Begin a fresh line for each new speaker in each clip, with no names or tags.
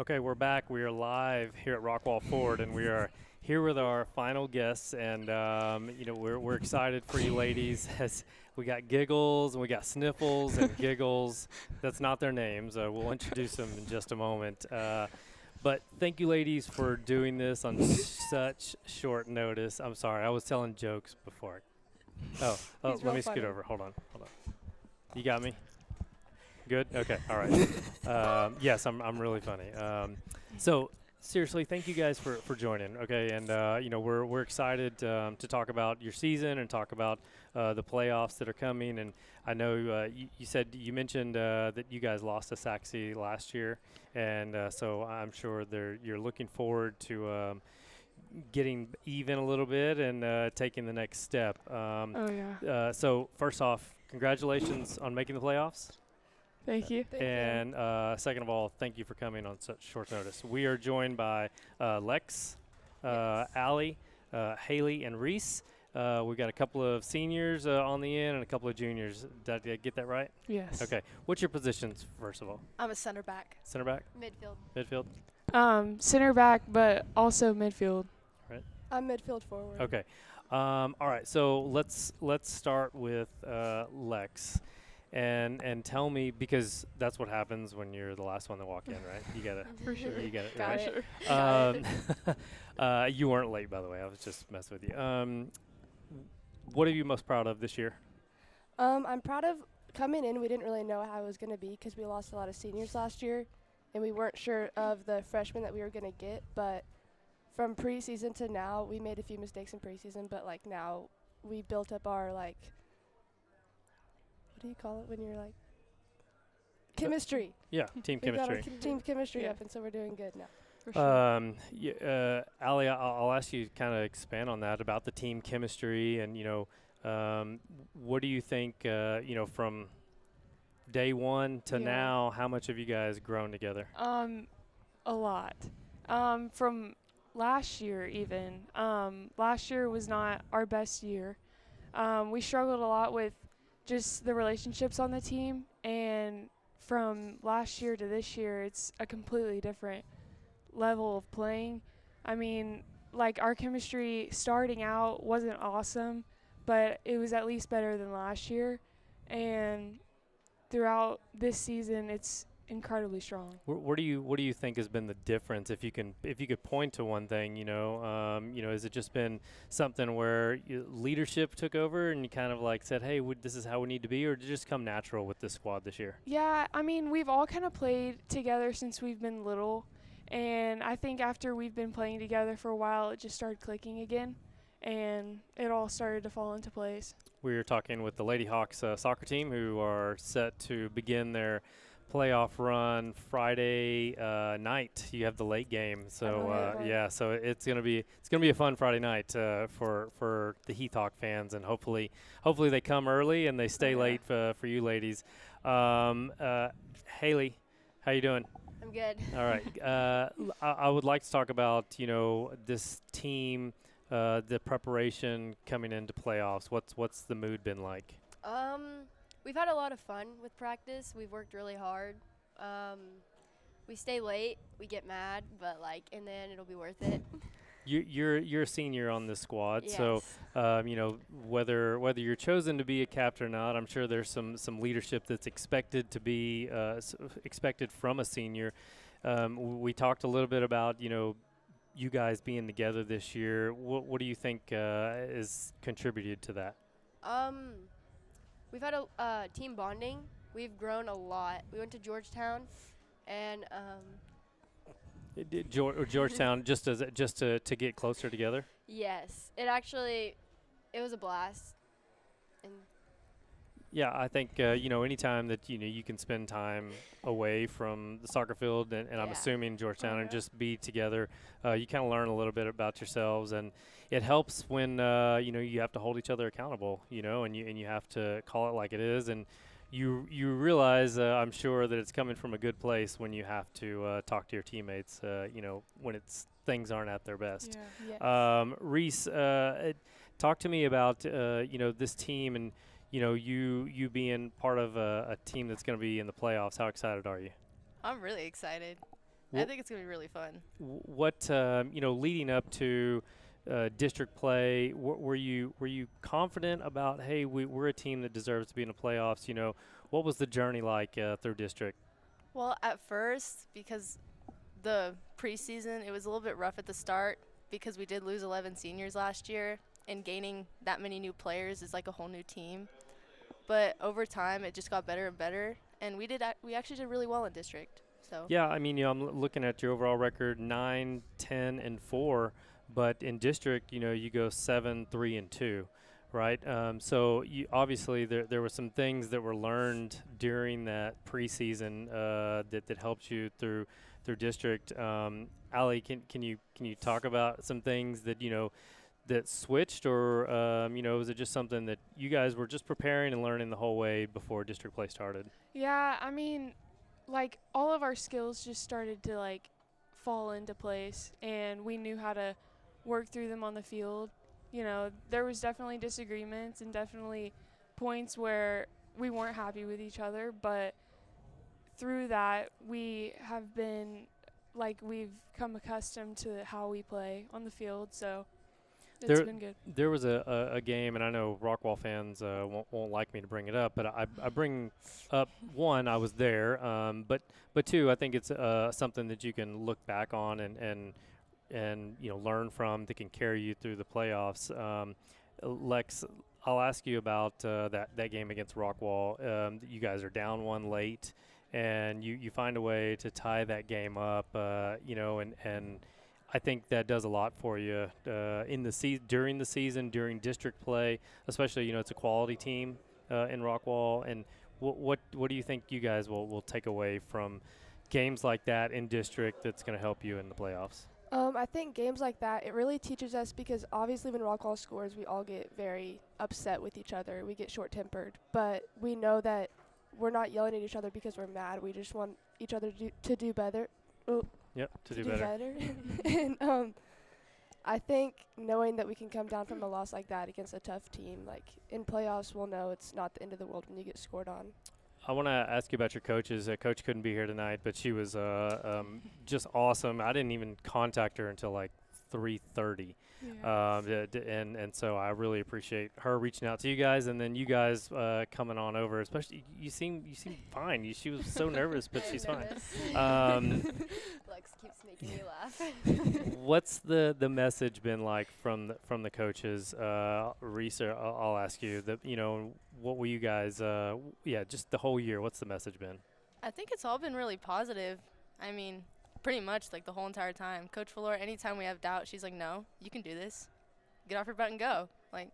Okay, we're back. We are live here at Rockwall Ford, and we are here with our final guests. And we're excited for you ladies. As we got Giggles and we got Sniffles and Giggles. That's not their names. We'll introduce them in just a moment. But thank you, ladies, for doing this on such short notice. I'm sorry, I was telling jokes before. Let me scoot over. Hold on. You got me? Good? Okay, all right. Yes, I'm really funny. So seriously, thank you guys for joining, okay? And, we're excited to talk about your season and talk about the playoffs that are coming. And I know you mentioned that you guys lost to Saxe last year. And so I'm sure you're looking forward to getting even a little bit and taking the next step. So first off, congratulations on making the playoffs.
Thank you.
And second of all, thank you for coming on such short notice. We are joined by Lex, Allie, Haley, and Rhys. We've got a couple of seniors on the end and a couple of juniors. Did I get that right?
Yes.
Okay. What's your positions, first of all?
I'm a center back.
Center back?
Midfield.
Midfield?
Center back, but also midfield.
Right.
I'm midfield forward.
Okay. All right. So let's start with Lex. And tell me, because that's what happens when you're the last one to walk in, right? You gotta,
For sure.
You get it,
Got
right?
it.
You weren't late, by the way. I was just messing with you. What are you most proud of this year?
I'm proud of coming in. We didn't really know how it was going to be because we lost a lot of seniors last year, and we weren't sure of the freshmen that we were going to get. But from preseason to now, we made a few mistakes in preseason, but now we built up our what do you call it when you're chemistry?
Yeah, team
We got our
chemistry.
team chemistry
Yeah.
up, and so we're doing good now.
For sure.
Allie, I'll ask you to kind of expand on that about the team chemistry, and what do you think? From day one to
Yeah.
now, how much have you guys grown together?
A lot. From last year even. Last year was not our best year. We struggled a lot with just the relationships on the team, and from last year to this year, it's a completely different level of playing. I mean, our chemistry starting out wasn't awesome, but it was at least better than last year, and throughout this season, it's incredibly strong.
What do you think has been the difference? If you could point to one thing, has it just been something where leadership took over and you kind of said, hey, this is how we need to be, or did it just come natural with this squad this year?
Yeah, I mean, we've all kind of played together since we've been little, and I think after we've been playing together for a while, it just started clicking again, and it all started to fall into place.
We're talking with the Lady Hawks soccer team, who are set to begin their playoff run Friday night. You have the late game, so so it's gonna be a fun Friday night for the Heath Hawk fans, and hopefully they come early and they stay late for you ladies. Haley, how you doing?
I'm good.
All right. I would like to talk about this team, the preparation coming into playoffs. What's the mood been like?
We've had a lot of fun with practice. We've worked really hard. We stay late. We get mad, but and then it'll be worth it.
You're a senior on this squad,
Yes.
so whether you're chosen to be a captain or not, I'm sure there's some leadership that's expected to be expected from a senior. We talked a little bit about you guys being together this year. What do you think is contributed to that?
We've had a team bonding. We've grown a lot. We went to Georgetown, and
Georgetown just to get closer together.
yes, it was a blast. And
Yeah, I think anytime that you can spend time away from the soccer field, and I'm
Yeah.
assuming Georgetown, and
Yeah.
just be together, you kind of learn a little bit about yourselves, and it helps when you have to hold each other accountable, and you have to call it like it is, and you realize, I'm sure, that it's coming from a good place when you have to talk to your teammates, when things aren't at their best.
Yeah.
Yes.
Rhys, talk to me about this team, and you being part of a team that's going to be in the playoffs. How excited are you?
I'm really excited. I think it's going to be really fun.
What leading up to district play, were you confident about, hey, we're a team that deserves to be in the playoffs? What was the journey like through district?
Well, at first, because the preseason, it was a little bit rough at the start because we did lose 11 seniors last year, and gaining that many new players is like a whole new team. But over time, it just got better and better, and we actually did really well in district. So
Yeah, I mean, I'm looking at your overall record, 9, 10, and 4, but in district, you go 7, 3, and 2, right? So obviously there were some things that were learned during that preseason that helped you through district. Allie, can you talk about some things that that switched, or was it just something that you guys were just preparing and learning the whole way before district play started?
Yeah, I mean, like all of our skills just started to like fall into place, and we knew how to work through them on the field. There was definitely disagreements and definitely points where we weren't happy with each other, but through that we have been we've come accustomed to how we play on the field, so it's been good.
There was a game, and I know Rockwall fans won't like me to bring it up, but I bring up, one, I was there, but two, I think it's something that you can look back on and learn from, that can carry you through the playoffs. Lex, I'll ask you about that game against Rockwall. You guys are down 1 late, and you find a way to tie that game up, and I think that does a lot for you during the season, during district play, especially. It's a quality team in Rockwall. And what do you think you guys will take away from games like that in district that's going to help you in the playoffs?
I think games like that, it really teaches us, because obviously when Rockwall scores, we all get very upset with each other. We get short-tempered. But we know that we're not yelling at each other because we're mad. We just want each other to do better.
Yep, to do better.
And I think knowing that we can come down from a loss like that against a tough team, like in playoffs, we'll know it's not the end of the world when you get scored on.
I want to ask you about your coaches. Coach couldn't be here tonight, but she was just awesome. I didn't even contact her until like 3:30.
Yeah.
And so I really appreciate her reaching out to you guys, and then you guys coming on over. Especially, you seem fine. She was so nervous, but she's fine.
Lex keeps making me laugh.
What's the message been like from the coaches? Rhys, I'll ask you. What were you guys? Just the whole year. What's the message been?
I think it's all been really positive. I mean, pretty much like the whole entire time. Coach Valor, anytime we have doubt, she's like, no, you can do this. Get off your butt and go. Like,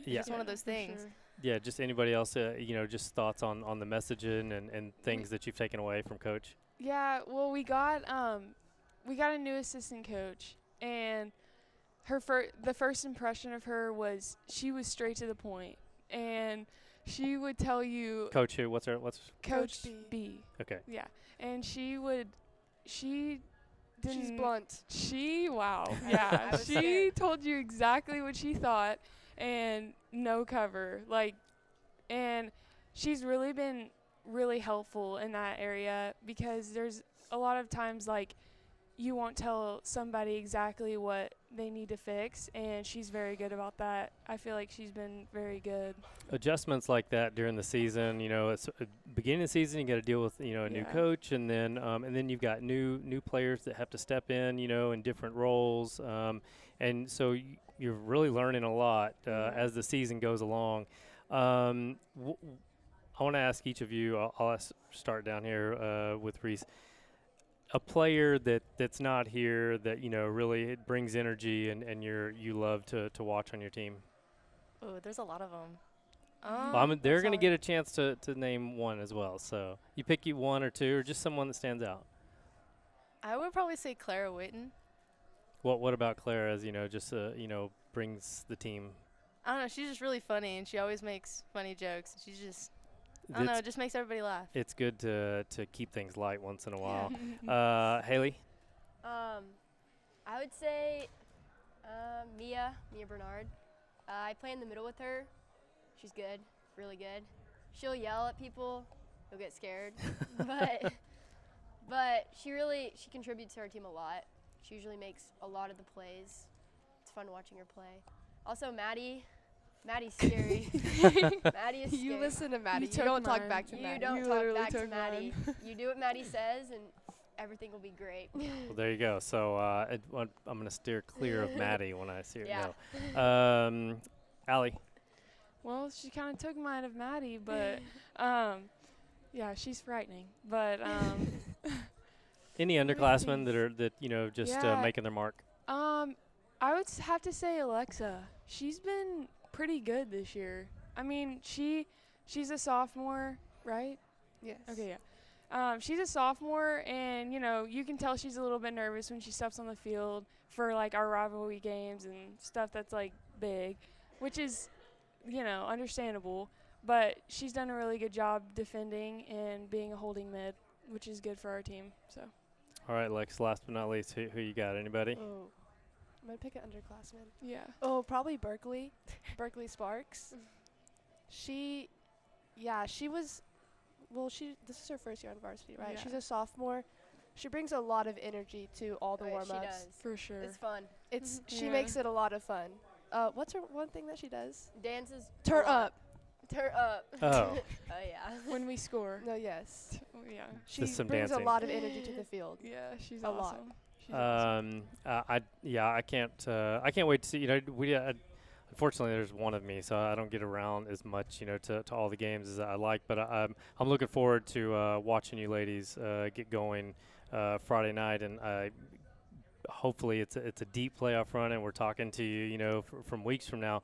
Yeah.
it's one of those
for
things.
sure.
Yeah, just anybody else, just thoughts on the messaging and things that you've taken away from Coach?
Yeah, well, we got a new assistant coach, and the first impression of her was she was straight to the point, and she would tell you
Coach who? What's
Coach
Coach
B.
Okay.
Yeah, and she didn't.
She's blunt.
Wow.
I
Yeah,
was
she
scared.
told you exactly what she thought, and no cover. And she's really been really helpful in that area, because there's a lot of times you won't tell somebody exactly what they need to fix, and she's very good about that. I feel like she's been very good.
Adjustments like that during the season, it's beginning of the season, you got to deal with, a new
Yeah.
coach, and then you've got new players that have to step in different roles. And so you're really learning a lot as the season goes along. I want to ask each of you, I'll start down here with Rhys. A player that's not here that really it brings energy and you love to watch on your team.
Oh, there's a lot of them.
Well, they're
that's
going to
hard.
get a chance to name one as well. So you pick one or two, or just someone that stands out.
I would probably say Clara Witten.
What about Claire, as just brings the team?
I don't know. She's just really funny, and she always makes funny jokes. She's just, I don't know, it just makes everybody laugh.
It's good to keep things light once in a while. Haley?
I would say Mia Bernard. I play in the middle with her. She's good, really good. She'll yell at people. You'll get scared. But she contributes to our team a lot. She usually makes a lot of the plays. It's fun watching her play. Also, Maddie's scary. Maddie is scary.
You listen to Maddie. You
took
don't talk
mine.
back to
You
Maddie.
don't
You
talk
literally
back to
took
Maddie.
mine.
You do what Maddie says, and everything will be great.
Well, there you go. So I'm going to steer clear of Maddie when I see her.
Yeah.
No. Allie.
Well, she kind of took mine of Maddie, but yeah, she's frightening. But
Any
me
underclassmen
think.
that just
Yeah.
making their mark?
I would have to say Alexa. She's been pretty good this year. I mean, she's a sophomore, right?
Yes.
Okay, yeah. She's a sophomore, and you can tell she's a little bit nervous when she steps on the field for like our rivalry games and stuff that's like big, which is, understandable. But she's done a really good job defending and being a holding mid, which is good for our team. So.
All right, Lex. Last but not least, who you got? Anybody?
Oh, I'm gonna pick an underclassman.
Yeah.
Oh, probably Berkeley. Berkeley Sparks. She was. Well, this is her first year on varsity, right?
Yeah.
She's a sophomore. She brings a lot of energy to all the
Right,
warm-ups.
she does.
For sure.
It's fun.
She
Yeah.
makes it a lot of fun. What's her one thing that she does?
Dances. a
Turn
lot.
up.
Turn up.
Oh.
Oh yeah.
When we score.
No, yes.
Oh, yeah.
She
Just some
brings
dancing.
a lot of energy to the field.
Yeah, she's
A lot.
awesome. She's awesome.
I can't wait to see. Unfortunately, there's one of me, so I don't get around as much, to all the games as I like. But I'm looking forward to watching you ladies get going Friday night, and hopefully it's a deep playoff run, and we're talking to you, from weeks from now.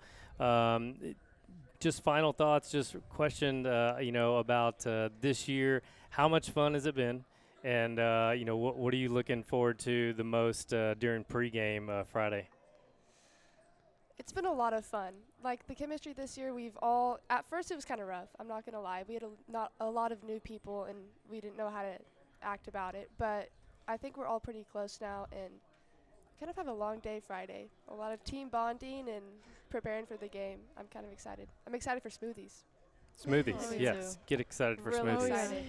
Just final thoughts, just question, about this year. How much fun has it been? And, what are you looking forward to the most during pregame Friday?
It's been a lot of fun. Like the chemistry this year, at first it was kind of rough. I'm not gonna lie. We had not a lot of new people, and we didn't know how to act about it. But I think we're all pretty close now, and kind of have a long day Friday. A lot of team bonding and preparing for the game. I'm kind of excited. I'm excited for smoothies.
Smoothies,
Oh, me
yes.
too.
Get excited for
Really
smoothies.
excited.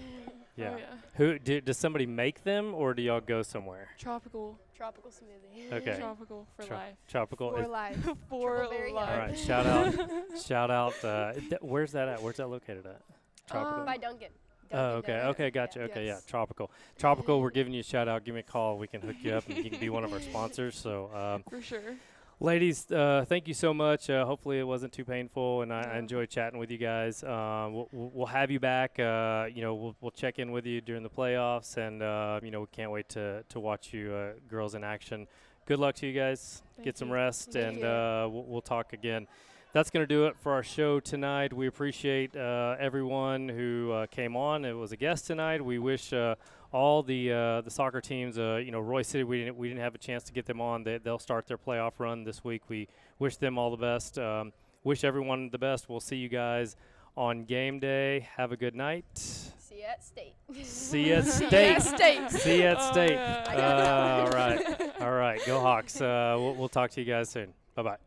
Yeah.
Oh, yeah.
Does somebody make them, or do y'all go somewhere?
Tropical.
Tropical smoothie.
Okay.
Tropical for life.
Tropical.
For life.
For
Triple berry
life.
All right. Shout out. Where's that at? Where's that located at? Tropical.
By Duncan.
Oh,
Dunkin'
okay.
Donuts.
Okay, gotcha.
Yeah.
Okay, yeah.
Yes.
Tropical. We're giving you a shout out. Give me a call. We can hook you up, and you can be one of our sponsors. So,
For sure.
ladies, thank you so much. Hopefully, it wasn't too painful, and I
Yeah.
enjoyed chatting with you guys. We'll have you back. We'll check in with you during the playoffs, and we can't wait to watch you girls in action. Good luck to you guys.
Thank
Get some
you.
rest,
Thank
and
you.
we'll talk again. That's going to do it for our show tonight. We appreciate everyone who came on. It was a guest tonight. We wish all the soccer teams, Roy City, we didn't have a chance to get them on. They'll start their playoff run this week. We wish them all the best. Wish everyone the best. We'll see you guys on game day. Have a good night.
See you at state.
See you at
See ya
State.
at State.
See you at
Oh,
State.
yeah.
I got that one.
All right. Go Hawks. We'll talk to you guys soon. Bye-bye.